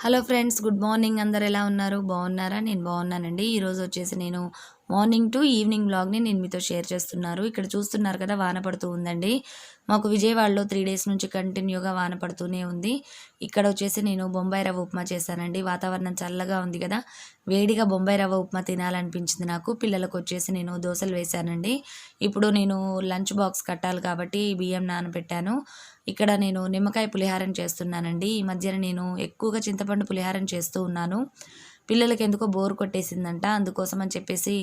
Hello friends, good morning. అందరు ఎలా ఉన్నారు? బాగున్నారా? నేను బాగున్నానండి. ఈరోజు వచ్చేసి నేను మార్నింగ్ టు ఈవినింగ్ వ్లాగ్ని నేను మీతో షేర్ చేస్తున్నారు. ఇక్కడ చూస్తున్నారు కదా, వాన పడుతూ ఉందండి. మాకు విజయవాడలో 3 డేస్ నుంచి కంటిన్యూగా వాన పడుతూనే ఉంది. ఇక్కడ వచ్చేసి నేను బొంబాయి రవ్వ ఉప్మా చేశానండి. వాతావరణం చల్లగా ఉంది కదా, వేడిగా బొంబాయి రవ్వ ఉప్మా తినాలనిపించింది నాకు. పిల్లలకు వచ్చేసి నేను దోశలు వేశానండి. ఇప్పుడు నేను లంచ్ బాక్స్ కట్టాలి కాబట్టి బియ్యం నానబెట్టాను. ఇక్కడ నేను నిమ్మకాయ పులిహారం చేస్తున్నానండి. ఈ మధ్యన నేను ఎక్కువగా చింతపండు పులిహారం చేస్తూ ఉన్నాను. పిల్లలకి ఎందుకో బోర్ కొట్టేసిందంట. అందుకోసం అని చెప్పేసి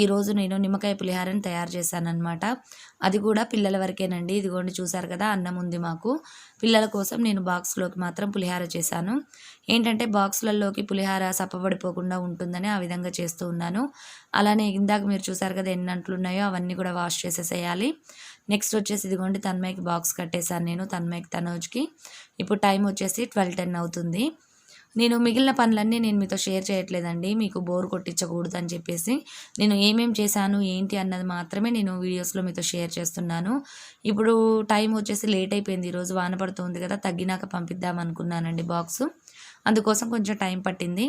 ఈరోజు నేను నిమ్మకాయ పులిహారం తయారు చేశానన్నమాట. అది కూడా పిల్లల వరకేనండి. ఇదిగోండి, చూసారు కదా, అన్నం ఉంది మాకు. పిల్లల కోసం నేను బాక్స్లోకి మాత్రం పులిహార చేశాను. ఏంటంటే బాక్సులలోకి పులిహార సప్పబడిపోకుండా ఉంటుందని ఆ విధంగా చేస్తూ ఉన్నాను. అలానే ఇందాక మీరు చూసారు కదా, ఎన్ని అంట్లు ఉన్నాయో అవన్నీ కూడా వాష్ చేసేసేయాలి. నెక్స్ట్ వచ్చేసి ఇదిగోండి, తన్మయ్యకి బాక్స్ కట్టేశాను నేను, తన్మయ్యకి తనోజ్కి. ఇప్పుడు టైం వచ్చేసి 12:10 అవుతుంది. నేను మిగిలిన పనులన్నీ నేను మీతో షేర్ చేయట్లేదండి, మీకు బోర్ కొట్టించకూడదు అని చెప్పేసి. నేను ఏమేం చేశాను ఏంటి అన్నది మాత్రమే నేను వీడియోస్లో మీతో షేర్ చేస్తున్నాను. ఇప్పుడు టైం వచ్చేసి లేట్ అయిపోయింది. ఈరోజు వాన పడుతుంది కదా, తగ్గినాక పంపిద్దాం అనుకున్నానండి బాక్సు. అందుకోసం కొంచెం టైం పట్టింది.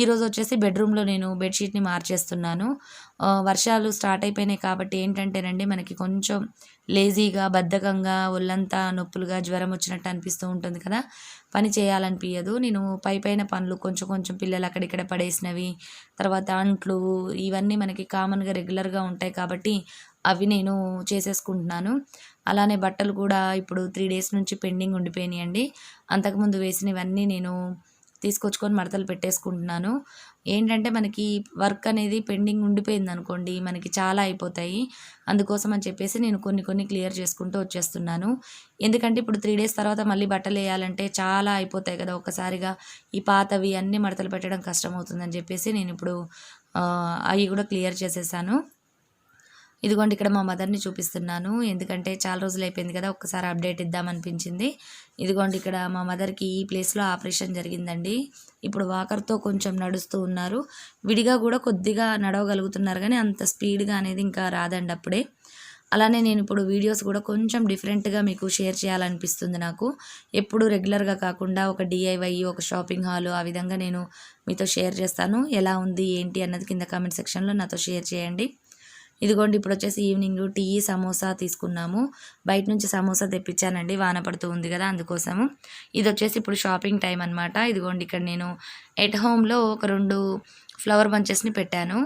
ఈరోజు వచ్చేసి బెడ్రూమ్లో నేను బెడ్షీట్ని మార్చేస్తున్నాను. వర్షాలు స్టార్ట్ అయిపోయినాయి కాబట్టి ఏంటంటేనండి, మనకి కొంచెం లేజీగా, బద్ధకంగా, ఒళ్ళంతా నొప్పులుగా, జ్వరం వచ్చినట్టు అనిపిస్తూ ఉంటుంది కదా, పని చేయాలనిపించదు. నేను పైన పనులు కొంచెం కొంచెం పిల్లలు అక్కడిక్కడ పడేసినవి, తర్వాత అంట్లు, ఇవన్నీ మనకి కామన్గా రెగ్యులర్గా ఉంటాయి కాబట్టి అవి నేను చేసేసుకుంటున్నాను. అలానే బట్టలు కూడా ఇప్పుడు 3 డేస్ నుంచి పెండింగ్ ఉండిపోయినాయండి. అంతకుముందు వేసినవన్నీ నేను తీసుకొచ్చుకొని మడతలు పెట్టేసుకుంటున్నాను. ఏంటంటే మనకి వర్క్ అనేది పెండింగ్ ఉండిపోయింది అనుకోండి, మనకి చాలా అయిపోతాయి. అందుకోసం అని చెప్పేసి నేను కొన్ని క్లియర్ చేసుకుంటూ వచ్చేస్తున్నాను. ఎందుకంటే ఇప్పుడు 3 డేస్ తర్వాత మళ్ళీ బట్టలు వేయాలంటే చాలా అయిపోతాయి కదా ఒక్కసారిగా. ఈ పాతవి అన్నీ మడతలు పెట్టడం కష్టమవుతుందని చెప్పేసి నేను ఇప్పుడు అవి కూడా క్లియర్ చేసేసాను. ఇదిగోండి, ఇక్కడ మా మదర్ని చూపిస్తున్నాను. ఎందుకంటే చాలా రోజులు అయిపోయింది కదా, ఒక్కసారి అప్డేట్ ఇద్దామనిపించింది. ఇదిగోండి, ఇక్కడ మా మదర్కి ఈ ప్లేస్లో ఆపరేషన్ జరిగిందండి. ఇప్పుడు వాకర్తో కొంచెం నడుస్తూ ఉన్నారు. విడిగా కూడా కొద్దిగా నడవగలుగుతున్నారు, కానీ అంత స్పీడ్గా అనేది ఇంకా రాదండి అప్పుడే. అలానే నేను ఇప్పుడు వీడియోస్ కూడా కొంచెం డిఫరెంట్గా మీకు షేర్ చేయాలనిపిస్తుంది నాకు. ఎప్పుడు రెగ్యులర్గా కాకుండా ఒక DIY, ఒక షాపింగ్ హాల్, ఆ విధంగా నేను మీతో షేర్ చేస్తాను. ఎలా ఉంది ఏంటి అన్నది కింద కామెంట్ సెక్షన్లో నాతో షేర్ చేయండి. ఇదిగోండి, ఇప్పుడు వచ్చేసి ఈవినింగ్ టీ, సమోసా తీసుకున్నాము. బయట నుంచి సమోసా తెప్పించానండి, వాన పడుతూ ఉంది కదా అందుకోసము. ఇది వచ్చేసి ఇప్పుడు షాపింగ్ టైం అనమాట. ఇదిగోండి, ఇక్కడ నేను ఎట్ హోమ్లో ఒక 2 ఫ్లవర్ బంచెస్ని పెట్టాను.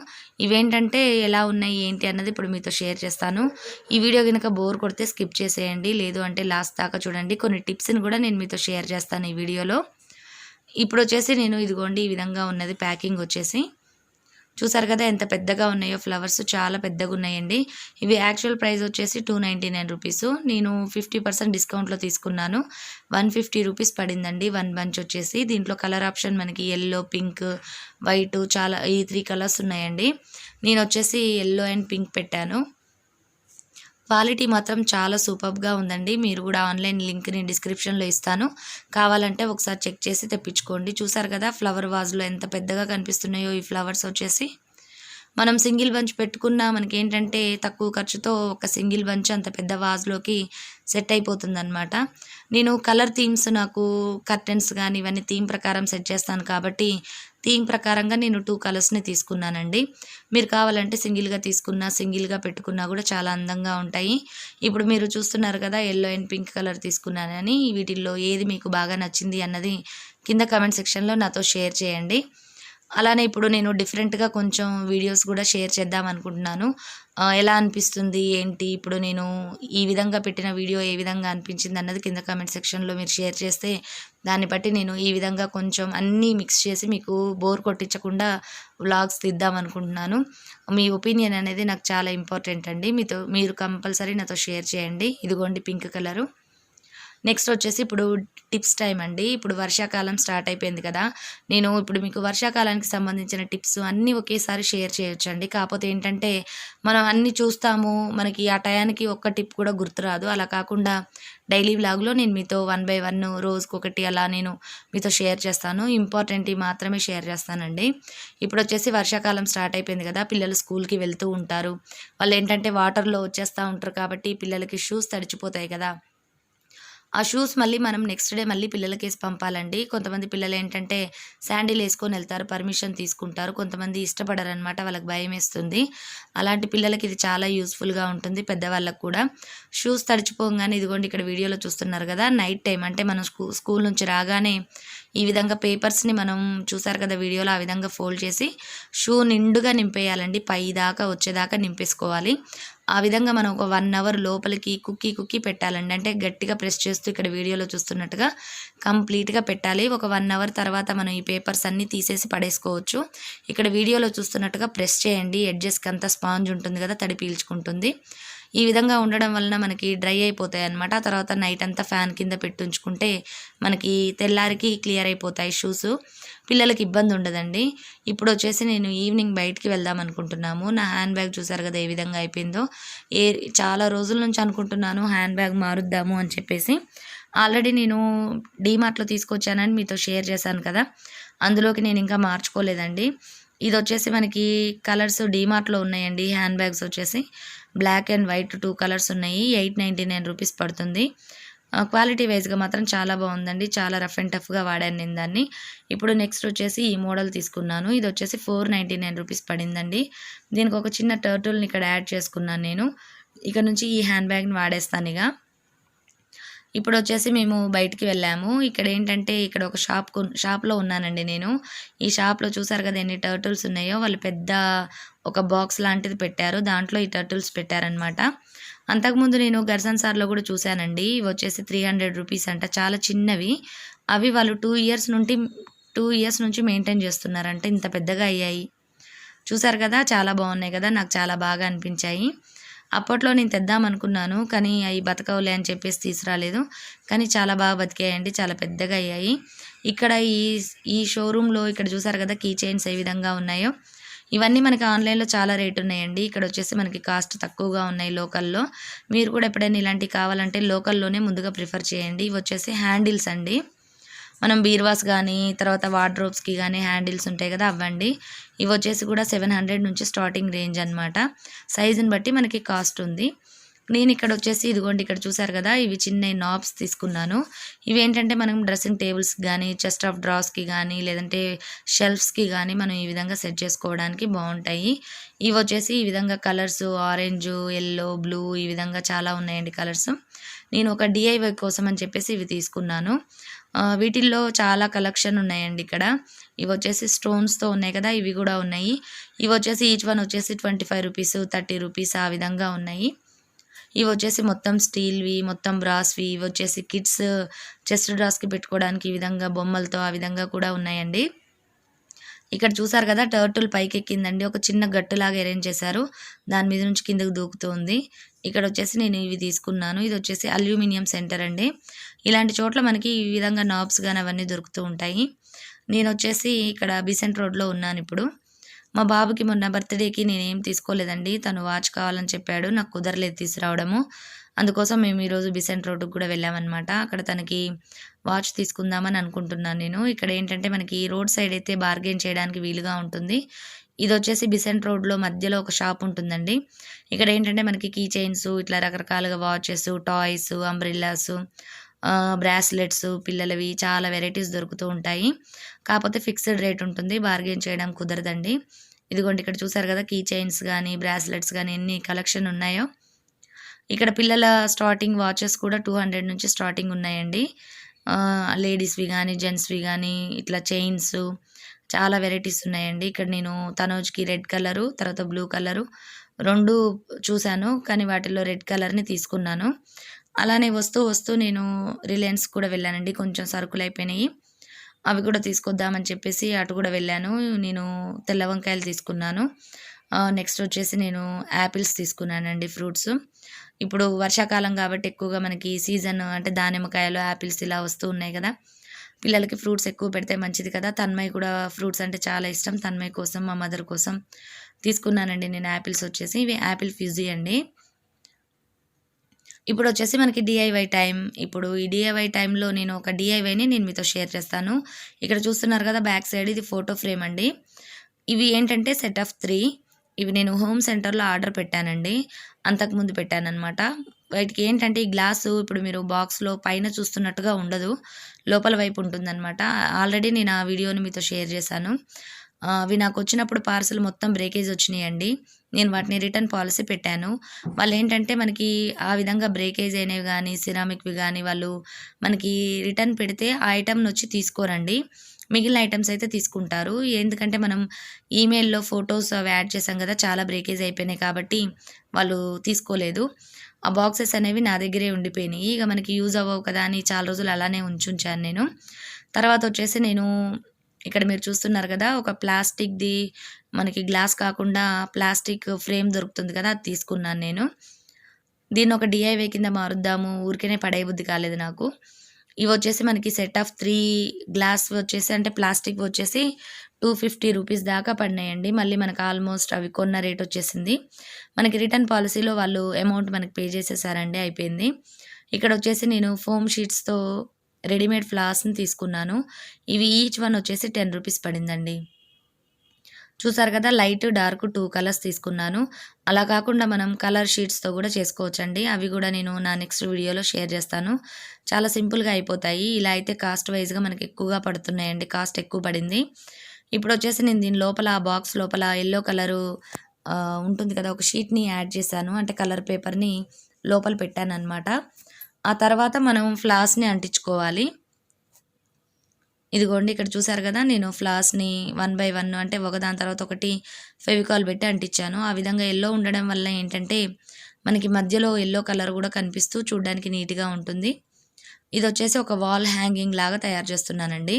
ఇవేంటంటే ఎలా ఉన్నాయి ఏంటి అన్నది ఇప్పుడు మీతో షేర్ చేస్తాను. ఈ వీడియో కనుక బోర్ కొడితే స్కిప్ చేసేయండి, లేదు అంటే లాస్ట్ దాకా చూడండి. కొన్ని టిప్స్ని కూడా నేను మీతో షేర్ చేస్తాను ఈ వీడియోలో. ఇప్పుడు వచ్చేసి నేను ఇదిగోండి, ఈ విధంగా ఉన్నది ప్యాకింగ్ వచ్చేసి. చూసారు కదా ఎంత పెద్దగా ఉన్నాయో ఫ్లవర్స్, చాలా పెద్దగా ఉన్నాయండి. ఇవి యాక్చువల్ ప్రైస్ వచ్చేసి 299 రూపీస్. నేను 50% డిస్కౌంట్లో తీసుకున్నాను. 150 రూపీస్ పడిందండి 1 బంచ్ వచ్చేసి. దీంట్లో కలర్ ఆప్షన్ మనకి ఎల్లో, పింక్, వైట్, చాలా ఈ 3 కలర్స్ ఉన్నాయండి. నేను వచ్చేసి ఎల్లో అండ్ పింక్ పెట్టాను. క్వాలిటీ మాత్రం చాలా సూపర్గా ఉందండి. మీరు కూడా ఆన్లైన్ లింక్ని డిస్క్రిప్షన్లో ఇస్తాను, కావాలంటే ఒకసారి చెక్ చేసి తెప్పించుకోండి. చూసారు కదా ఫ్లవర్ వాజ్లో ఎంత పెద్దగా కనిపిస్తున్నాయో ఈ ఫ్లవర్స్ వచ్చేసి. మనం సింగిల్ బంచ్ పెట్టుకున్నా మనకేంటంటే తక్కువ ఖర్చుతో ఒక సింగిల్ బంచ్ అంత పెద్ద వాజ్లోకి సెట్ అయిపోతుందన్నమాట. నేను కలర్ థీమ్స్, నాకు కర్టెన్స్ కానీ ఇవన్నీ థీమ్ ప్రకారం సెట్ చేస్తాను కాబట్టి థీమ్ ప్రకారంగా నేను 2 కలర్స్ని తీసుకున్నానండి. మీరు కావాలంటే సింగిల్గా తీసుకున్నా, సింగిల్గా పెట్టుకున్నా కూడా చాలా అందంగా ఉంటాయి. ఇప్పుడు మీరు చూస్తున్నారు కదా, ఎల్లో అండ్ పింక్ కలర్ తీసుకున్నానని. వీటిల్లో ఏది మీకు బాగా నచ్చింది అన్నది కింద కామెంట్ సెక్షన్లో నాతో షేర్ చేయండి. అలానే ఇప్పుడు నేను డిఫరెంట్గా కొంచెం వీడియోస్ కూడా షేర్ చేద్దాం అనుకుంటున్నాను. ఎలా అనిపిస్తుంది ఏంటి, ఇప్పుడు నేను ఈ విధంగా పెట్టిన వీడియో ఏ విధంగా అనిపించింది అన్నది కింద కామెంట్ సెక్షన్లో మీరు షేర్ చేస్తే దాన్ని బట్టి నేను ఈ విధంగా కొంచెం అన్నీ మిక్స్ చేసి మీకు బోర్ కొట్టించకుండా వ్లాగ్స్ తీద్దాం అనుకుంటున్నాను. మీ ఒపీనియన్ అనేది నాకు చాలా ఇంపార్టెంట్ అండి. మీరు కంపల్సరీ నాతో షేర్ చేయండి. ఇదిగోండి పింక్ కలరు. నెక్స్ట్ వచ్చేసి ఇప్పుడు టిప్స్ టైం అండి. ఇప్పుడు వర్షాకాలం స్టార్ట్ అయిపోయింది కదా, నేను ఇప్పుడు మీకు వర్షాకాలానికి సంబంధించిన టిప్స్ అన్నీ ఒకేసారి షేర్ చేయొచ్చండి. కాకపోతే ఏంటంటే మనం అన్నీ చూస్తాము, మనకి ఆ టయానికి ఒక్క టిప్ కూడా గుర్తురాదు. అలా కాకుండా డైలీ వ్లాగ్లో నేను మీతో 1 by 1 రోజుకొకటి అలా నేను మీతో షేర్ చేస్తాను. ఇంపార్టెంట్ మాత్రమే షేర్ చేస్తానండి. ఇప్పుడు వచ్చేసి వర్షాకాలం స్టార్ట్ అయిపోయింది కదా, పిల్లలు స్కూల్కి వెళ్తూ ఉంటారు. వాళ్ళు ఏంటంటే వాటర్లో వచ్చేస్తూ ఉంటారు కాబట్టి పిల్లలకి షూస్ తడిచిపోతాయి కదా. ఆ షూస్ మళ్ళీ మనం నెక్స్ట్ డే మళ్ళీ పిల్లలకేసి పంపాలండి. కొంతమంది పిల్లలేంటంటే శాండిల్ యేసుకొనెళ్తారు, పర్మిషన్ తీసుకుంటారు. కొంతమంది ఇష్టపడరనమాట. వాళ్ళకి భయమేస్తుంది. అలాంటి పిల్లలకి ఇది చాలా యూజ్‌ఫుల్‌గా ఉంటుంది. పెద్దవాళ్ళకి కూడా. షూస్ తడిచిపోంగానే ఇదిగోండి ఇక్కడ వీడియోలో చూస్తున్నారు గదా! నైట్ టైమ్ అంటే మనం స్కూల్ నుంచి రాగానే ఈ విధంగా పేపర్స్‌ని మనం చూసారు కదా వీడియోలో ఆ విధంగా ఫోల్డ్ చేసి షూ నిండుగా నింపేయాలండి. పైదాకా వచ్చేదాకా నింపేసుకోవాలి. ఆ విధంగా మనం ఒక 1 అవర్ లోపలికి కుక్కీ పెట్టాలండి. అంటే గట్టిగా ప్రెస్ చేస్తూ ఇక్కడ వీడియోలో చూస్తున్నట్టుగా కంప్లీట్‌గా పెట్టాలి. ఒక 1 అవర్ తర్వాత మనం ఈ పేపర్స్ అన్నీ తీసేసి పడేసుకోవచ్చు. ఇక్కడ వీడియోలో చూస్తున్నట్టుగా ప్రెస్ చేయండి. ఎడ్జెస్‌కి అంతా స్పాంజ్ ఉంటుంది కదా! తడి పీల్చుకుంటుంది. ఈ విధంగా ఉండడం వలన మనకి డ్రై అయిపోతాయన్నమాట. ఆ తర్వాత నైట్ అంతా ఫ్యాన్ కింద పెట్టుంచుకుంటే మనకి తెల్లారికి క్లియర్ అయిపోతాయి షూసు. పిల్లలకి ఇబ్బంది ఉండదండి. ఇప్పుడొచ్చేసి నేను ఈవినింగ్ బయటికి వెళ్దాం అనుకుంటున్నాము. నా హ్యాండ్ బ్యాగ్ చూసారు కదా ఏ విధంగా అయిపోయిందో. ఏ చాలా రోజుల నుంచి అనుకుంటున్నాను హ్యాండ్ బ్యాగ్ మారుద్దాము అని చెప్పేసి. ఆల్రెడీ నేను డీమార్ట్‌లో తీసుకొచ్చానని మీతో షేర్ చేశాను కదా! అందులోకి నేను ఇంకా మార్చుకోలేదండి. ఇదొచ్చేసి మనకి కలర్స్ డీమార్ట్‌లో ఉన్నాయండి. హ్యాండ్ బ్యాగ్స్ వచ్చేసి బ్లాక్ అండ్ వైట్ 2 కలర్స్ ఉన్నాయి. ₹899 పడుతుంది. క్వాలిటీ వైస్‌గా మాత్రం చాలా బాగుందండి. చాలా రఫ్ అండ్ టఫ్‌గా వాడాను నేను దాన్ని. ఇప్పుడు నెక్స్ట్ వచ్చేసి ఈ మోడల్ తీసుకున్నాను. ఇదొచ్చేసి ₹499 పడిందండి. దీనికి ఒక చిన్న టర్టిల్‌ని ఇక్కడ యాడ్ చేసుకున్నాను నేను. ఇక నుంచి ఈ హ్యాండ్ బ్యాగ్‌ని వాడేస్తానిగ. ఇప్పుడొచ్చేసి మేము బయటికి వెళ్ళాము. ఇక్కడేంటంటే ఇక్కడ ఒక షాప్‌లో ఉన్నానండి నేను. ఈ షాప్‌లో చూసారు కదా ఎన్ని టర్టిల్స్ ఉన్నాయో. వాళ్ళు పెద్ద ఒక బాక్స్ లాంటిది పెట్టారు. దాంట్లో ఈ టర్టిల్స్ పెట్టారనమాట. అంతకుముందు నేను గర్సన్సార్‌లో కూడా చూశానండి. ఇవొచ్చేసి ₹300 అంట. చాలా చిన్నవి. అవి వాళ్ళు 2 ఇయర్స్ నుంచి మెయింటైన్ చేస్తున్నారంట. ఇంత పెద్దగా అయ్యాయి. చూసారు కదా! చాలా బాగున్నాయి కదా! నాకు చాలా బాగా అనిపించాయి. అప్పట్లో నేను తెద్దామనుకున్నాను. కానీ అయి బతకవులే అని చెప్పేసి తీసుకురాలేదు. కానీ చాలా బాగా బతికాయండి. చాలా పెద్దగా అయ్యాయి. ఇక్కడ ఈ షోరూమ్‌లో ఇక్కడ చూసారు కదా! కీ చైన్స్ ఏ విధంగా ఉన్నాయో. ఇవన్నీ మనకి ఆన్‌లైన్‌లో చాలా రేట్ ఉన్నాయండి. ఇక్కడొచ్చేసి మనకి కాస్ట్ తక్కువగా ఉన్నాయి లోకల్‌లో. మీరు కూడా ఎప్పుడైనా ఇలాంటివి కావాలంటే లోకల్‌లోనే ముందుగా ప్రిఫర్ చేయండి. ఇవొచ్చేసి హ్యాండిల్స్ అండి. మనం బీరువాస్ గానీ, తర్వాత వార్డ్‌రోబ్స్‌కి గానీ హ్యాండిల్స్ ఉంటాయి గదా! అవ్వండి. ఇవొచ్చేసి కూడా 700 నుంచి స్టార్టింగ్ రేంజ్ అనమాట. సైజుని బట్టి మనకి కాస్ట్ ఉంది. నేనిక్కడొచ్చేసి ఇదిగోండి ఇక్కడ చూసారు గదా! ఇవి చిన్నయి నాబ్స్ తీసుకున్నాను. ఇవేంటంటే మనం డ్రెస్సింగ్ టేబుల్స్‌కి గానీ, చెస్ట్ ఆఫ్ డ్రాస్‌కి గానీ, లేదంటే షెల్ఫ్స్‌కి గానీ మనం ఈ విధంగా సెట్ చేసుకోవడానికి బావుంటాయి. ఇవొచ్చేసి ఈ విధంగా కలర్స్ ఆరెంజు, యెల్లో, బ్లూ ఈ విధంగా చాలా ఉన్నాయండి కలర్స్. నేను ఒక డీఐవై కోసం అని చెప్పేసి ఇవి తీసుకున్నాను. వీటిల్లో చాలా కలెక్షన్ ఉన్నాయండి ఇక్కడ. ఇవొచ్చేసి స్టోన్స్‌తో ఉన్నాయి కదా! ఇవి గూడా ఉన్నాయి. ఇవొచ్చేసి ఈచ్ వన్ వచ్చేసి ₹25, ₹30 ఆ విధంగా ఉన్నాయి. ఇవొచ్చేసి మొత్తం స్టీల్‌వి, మొత్తం బ్రాస్‌వి. ఇవొచ్చేసి కిడ్స్ చెస్ట్ డ్రాస్‌కి పెట్టుకోవడానికి ఈ విధంగా బొమ్మలతో ఆ విధంగా కూడా ఉన్నాయండి. ఇక్కడ చూసారు కదా! టర్టిల్ పైకెక్కిందండి. ఒక చిన్న గట్టులాగా అరేంజ్ చేశారు. దాని మీద నుంచి కిందకి దూకుతుంది. ఇక్కడొచ్చేసి నేను ఇవి తీసుకున్నాను. ఇదొచ్చేసి అల్యూమినియం సెంటర్ అండి. ఇలాంటి చోట్ల మనకి ఈ విధంగా నాబ్స్ గాని అవన్నీ దొరుకుతూ ఉంటాయి. నేనొచ్చేసి ఇక్కడ బీసెంట్ రోడ్‌లో ఉన్నానిప్పుడు. మా బాబుకి మొన్న బర్త్‌డేకి నేనేం తీసుకోలేదండి. తను వాచ్ కావాలని చెప్పాడు. నాకు కుదరలేదు తీసుకురావడము. అందుకోసం మేము ఈరోజు బీసెంట్ రోడ్డుకి కూడా వెళ్ళామనమాట. అక్కడ తనకి వాచ్ తీసుకుందామని అనుకుంటున్నాను నేను. ఇక్కడేంటంటే మనకి రోడ్ సైడ్ అయితే బార్గెయిన్ చేయడానికి వీలుగా ఉంటుంది. ఇదొచ్చేసి బీసెంట్ రోడ్‌లో మధ్యలో ఒక షాప్ ఉంటుందండి. ఇక్కడేంటంటే మనకి కీ చైన్స్ ఇట్లా రకరకాలుగా వాచెస్, టాయ్స్, అంబ్రెల్లాస్, బ్రాస్లెట్స్ పిల్లలవి చాలా వెరైటీస్ దొరుకుతూ ఉంటాయి. కాపోతే ఫిక్స్‌డ్ రేట్ ఉంటుంది. బార్గెయిన్ చేయడం కుదరదండి. ఇదిగోండి ఇక్కడ చూసారు కదా! కీ చైన్స్ గానీ, బ్రాస్లెట్స్ గానీ ఎన్ని కలెక్షన్ ఉన్నాయో. ఇక్కడ పిల్లల స్టార్టింగ్ వాచెస్ కూడా 200 నుంచి స్టార్టింగ్ ఉన్నాయండి. లేడీస్‌వి గానీ, జెంట్స్‌వి గానీ ఇట్లా చైన్స్ చాలా వెరైటీస్ ఉన్నాయండి. ఇక్కడ నేను తనోజ్‌కి రెడ్ కలరు, తర్వాత బ్లూ కలరు 2 చూసాను. కానీ వాటిల్లో రెడ్ కలర్‌ని తీసుకున్నాను. అలానే వస్తూ నేను రిలయన్స్ కూడా వెళ్ళానండి. కొంచెం సరుకులయిపోయినాయి. అవి కూడా తీసుకొద్దామని చెప్పేసి అటు కూడా వెళ్ళాను. నేను తెల్ల వంకాయలు తీసుకున్నాను. నెక్స్ట్ వచ్చేసి నేను యాపిల్స్ తీసుకున్నానండి ఫ్రూట్స్. ఇప్పుడు వర్షాకాలం కాబట్టి ఎక్కువగా మనకి సీజన్ అంటే దానిమ్మకాయలు, యాపిల్స్ ఇలా వస్తూ ఉన్నాయి కదా! పిల్లలకి ఫ్రూట్స్ ఎక్కువ పెడితే మంచిది కదా! తన్మయ్ కూడా ఫ్రూట్స్ అంటే చాలా ఇష్టం. తన్మయ్ కోసం, మా మదర్ కోసం తీసుకున్నానండి నేను యాపిల్స్ వచ్చేసి. ఇవి యాపిల్ ఫిజ్జీ అండి. ఇప్పుడొచ్చేసి మనకి డీఐవై టైం. ఇప్పుడు ఈ డీఐవై టైంలో నేను ఒక డీఐవైని నేను మీతో షేర్ చేస్తాను. ఇక్కడ చూస్తున్నారు కదా! బ్యాక్ సైడ్ ఇది ఫోటో ఫ్రేమ్ అండి. ఇవి ఏంటంటే సెట్ ఆఫ్ 3. ఇవి నేను హోమ్ సెంటర్‌లో ఆర్డర్ పెట్టానండి. అంతకుముందు పెట్టాననమాట. వాటికి ఏంటంటే ఈ గ్లాసు ఇప్పుడు మీరు బాక్స్‌లో పైన చూస్తున్నట్టుగా ఉండదు. లోపల వైపు ఉంటుందనమాట. ఆల్రెడీ నేను ఆ వీడియోని మీతో షేర్ చేశాను. అవి నాకొచ్చినప్పుడు పార్సెల్ మొత్తం బ్రేకేజ్ వచ్చినియండి. నేను వాటిని రిటర్న్ పాలిసీ పెట్టాను. వాళ్ళేంటంటే మనకి ఆ విధంగా బ్రేకేజ్ అయినవి గానీ, సిరామిక్‌వి గానీ వాళ్ళు మనకి రిటర్న్ పెడితే ఆ ఐటెమ్‌నొచ్చి తీసుకోరండి. మిగిలిన ఐటెమ్స్ అయితే తీసుకుంటారు. ఎందుకంటే మనం ఈమెయిల్‌లో ఫోటోస్ అవి యాడ్ చేసాం గదా! చాలా బ్రేకేజ్ అయిపోయినాయి కాబట్టి వాళ్ళు తీసుకోలేదు. ఆ బాక్సెస్ అనేవి నా దగ్గరే ఉండిపోయినియి. ఇగ మనకి యూజ్ అవ్వవు కదా! అని చాలా రోజులు అలానే ఉంచుంచాను నేను. తర్వాతొచ్చేసి నేను ఇక్కడ మీరు చూస్తున్నారు గదా! ఒక ప్లాస్టిక్‌ది మనకి గ్లాస్ కాకుండా ప్లాస్టిక్ ఫ్రేమ్ దొరుకుతుంది కదా! అది తీసుకున్నాను నేను. దీన్నొక డీఐవై కింద మారుద్దాము, ఊరికేనే పడేయబుద్ధి కాలేదు నాకు. ఇవొచ్చేసి మనకి సెట్ ఆఫ్ 3 గ్లాస్‌వి వచ్చేసి అంటే ప్లాస్టిక్‌వి వచ్చేసి ₹250 దాకా పడినాయండి. మళ్ళీ మనకు ఆల్మోస్ట్ అవి కొన్న రేటొచ్చేసింది. మనకి రిటర్న్ పాలిసీలో వాళ్ళు అమౌంట్ మనకి పే చేసేసారండి అయిపోయింది. ఇక్కడొచ్చేసి నేను ఫోమ్ షీట్స్‌తో రెడీమేడ్ ఫ్లవర్స్‌ని తీసుకున్నాను. ఇవి ఈచ్ వన్ వచ్చేసి ₹10 పడిందండి. చూసారు కదా! లైట్, డార్క్ 2 కలర్స్ తీసుకున్నాను. అలా కాకుండా మనం కలర్ షీట్స్‌తో గూడా చేసుకోవచ్చండి. అవి గూడా నేను నా నెక్స్ట్ వీడియోలో షేర్ జేస్తాను. చాలా సింపుల్‌గా అయిపోతాయి. ఇలా అయితే కాస్ట్ వైస్‌గా మనకి ఎక్కువగా పడుతున్నాయండి. కాస్ట్ ఎక్కువ పడింది. ఇప్పుడొచ్చేసి నేను దీని లోపల ఆ బాక్స్ లోపల యెల్లో కలరు ఉంటుంది కదా! ఒక షీట్‌ని యాడ్ చేశాను. అంటే కలర్ పేపర్‌ని లోపల పెట్టాననమాట. ఆ తర్వాత మనం ఫ్లవర్స్‌ని అంటించుకోవాలి. ఇదిగోండి ఇక్కడ చూసారు గదా! నేను ఫ్లవర్స్‌ని వన్ బై వన్ అంటే ఒకదాని తర్వాత ఒకటి ఫెవికాల్ పెట్టి అంటించాను. ఆ విధంగా యెల్లో ఉండడం వల్ల ఏంటంటే, మనకి మధ్యలో యెల్లో కలర్ గూడా కనిపిస్తూ చూడ్డానికి నీట్‌గా ఉంటుంది. ఇదొచ్చేసి ఒక వాల్ హ్యాంగింగ్ లాగా తయారు చేస్తున్నానండి.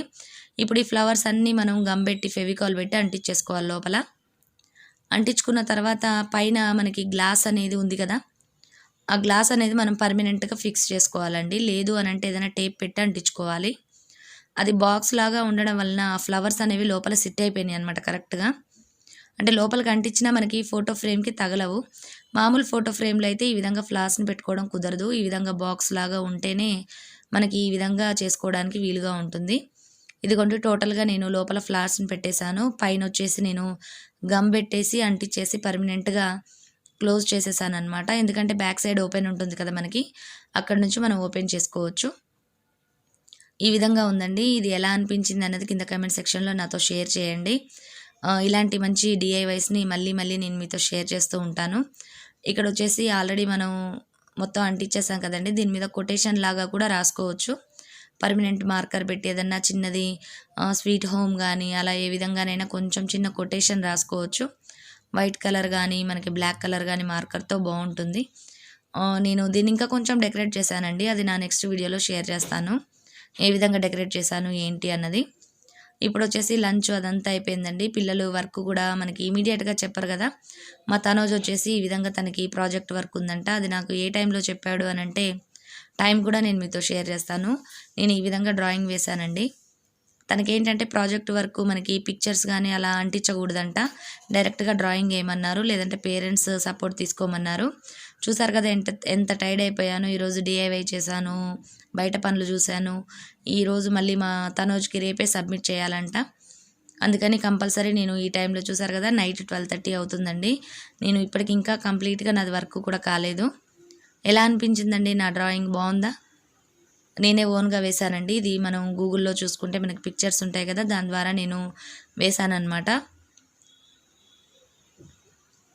ఇప్పుడు ఈ ఫ్లవర్స్ అన్నీ మనం గమ్ పెట్టి ఫెవికాల్ పెట్టి అంటించేసుకోవాలి లోపల. అంటించుకున్న తర్వాత పైన మనకి గ్లాస్ అనేది ఉంది కదా! ఆ గ్లాస్ అనేది మనం పర్మనెంట్‌గా ఫిక్స్ చేసుకోవాలండి. లేదు అనంటే ఏదైనా టేప్ పెట్టి అంటించుకోవాలి. అది బాక్స్‌లాగా ఉండడం వలన ఆ ఫ్లవర్స్ అనేవి లోపల సెట్ అయిపోయినాయన్నమాట కరెక్ట్‌గా. అంటే లోపలికి అంటించినా మనకి ఫోటో ఫ్రేమ్‌కి తగలవు. మామూలు ఫోటో ఫ్రేమ్‌లో అయితే ఈ విధంగా ఫ్లవర్స్‌ని పెట్టుకోవడం కుదరదు. ఈ విధంగా బాక్స్‌లాగా ఉంటేనే మనకి ఈ విధంగా చేసుకోవడానికి వీలుగా ఉంటుంది. ఇదిగోండి టోటల్‌గా నేను లోపల ఫ్లవర్స్‌ని పెట్టేశాను. పైనొచ్చేసి నేను గమ్ పెట్టేసి అంటించేసి పర్మనెంట్‌గా క్లోజ్ చేసేసాననమాట. ఎందుకంటే బ్యాక్ సైడ్ ఓపెన్ ఉంటుంది కదా మనకి. అక్కడి నుంచి మనం ఓపెన్ చేసుకోవచ్చు. ఈ విధంగా ఉందండి. ఇది ఎలా అనిపించిందన్నది కింద కామెంట్ సెక్షన్‌లో నాతో షేర్ చేయండి. ఇలాంటి మంచి డీఐవైస్‌ని మళ్ళీ మళ్ళీ నేను మీతో షేర్ చేస్తూ ఉంటాను. ఇక్కడొచ్చేసి ఆల్రెడీ మనం మొత్తం అంటించేసాం కదండీ! దీని మీద కొటేషన్ లాగా కూడా రాసుకోవచ్చు. పర్మనెంట్ మార్కర్ పెట్టి ఏదన్నా చిన్నది స్వీట్ హోమ్ గానీ, అలా ఏ విధంగానైనా కొంచెం చిన్న కొటేషన్ రాసుకోవచ్చు. వైట్ కలర్ గానీ, మనకి బ్లాక్ కలర్ గానీ మార్కర్‌తో బావుంటుంది. నేను దీన్ని ఇంకా కొంచెం డెకరేట్ చేశానండి. అది నా నెక్స్ట్ వీడియోలో షేర్ చేస్తాను. ఏ విధంగా డెకరేట్ చేశాను, ఏంటి అన్నది. ఇప్పుడొచ్చేసి లంచ్ అదంతా అయిపోయిందండి. పిల్లలు వర్క్ గూడా మనకి ఇమ్మీడియేట్‌గా చెప్పరు గదా! మా తనోజొచ్చేసి ఈ విధంగా తనకి ప్రాజెక్ట్ వర్క్ ఉందంట. అది నాకు ఏ టైంలో చెప్పాడు అనంటే, టైం కూడా నేను మీతో షేర్ చేస్తాను. నేను ఈ విధంగా డ్రాయింగ్ వేశానండి. తనకేంటంటే ప్రాజెక్ట్ వర్క్ మనకి పిక్చర్స్ గానీ అలా అంటించకూడదంట. డైరెక్ట్‌గా డ్రాయింగ్ ఏయమన్నారు. లేదంటే పేరెంట్స్ సపోర్ట్ తీసుకోమన్నారు. చూసారు కదా! ఎంత టైర్డ్ అయిపోయానో. ఈరోజు డీఐవై చేశాను. బయట పనులు చూశాను. ఈరోజు మళ్ళీ మా తనోజ్‌కి రేపే సబ్మిట్ చేయాలంట. అందుకని కంపల్సరీ నేను ఈ టైంలో చూసారు కదా! నైట్ 12:30 అవుతుందండి. నేను ఇప్పటికి ఇంకా కంప్లీట్‌గా నాది వర్క్ కూడా కాలేదు. ఎలా అనిపించిందండి నా డ్రాయింగ్ బావుందా? నేనే ఓన్‌గా వేశానండి. ఇది మనం గూగుల్‌లో చూసుకుంటే మనకి పిక్చర్స్ ఉంటాయి కదా! దాని ద్వారా నేను వేశాననమాట.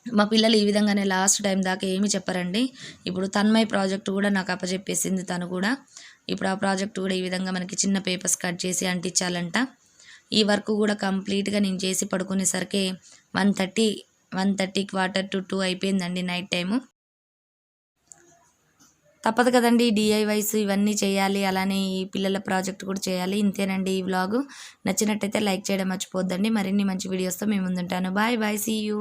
మా పిల్లలు ఈ విధంగానే లాస్ట్ టైమ్ దాకా ఏమి చెప్పరండి. ఇప్పుడు తన్మయ్ ప్రాజెక్ట్ కూడా నాకు అప్పజెప్పేసింది తను కూడా. ఇప్పుడు ఆ ప్రాజెక్ట్ కూడా ఈ విధంగా మనకి చిన్న పేపర్స్ కట్ చేసి అంటించాలంట. ఈ వర్క్ కూడా కంప్లీట్‌గా నేను చేసి పడుకునేసరికి 1:30, 1:30 క్వార్టర్ టు 2 అయిపోయిందండి నైట్ టైము. తప్పదు కదండీ! డీఐవైస్ ఇవన్నీ చేయాలి. అలానే ఈ పిల్లల ప్రాజెక్ట్ కూడా చేయాలి. ఇంతేనండి ఈ వ్లాగు. నచ్చినట్టయితే లైక్ చేయడం మర్చిపోవద్దండి. మరిన్ని మంచి వీడియోస్‌తో మీ ముందుంటాను. Bye bye. See you.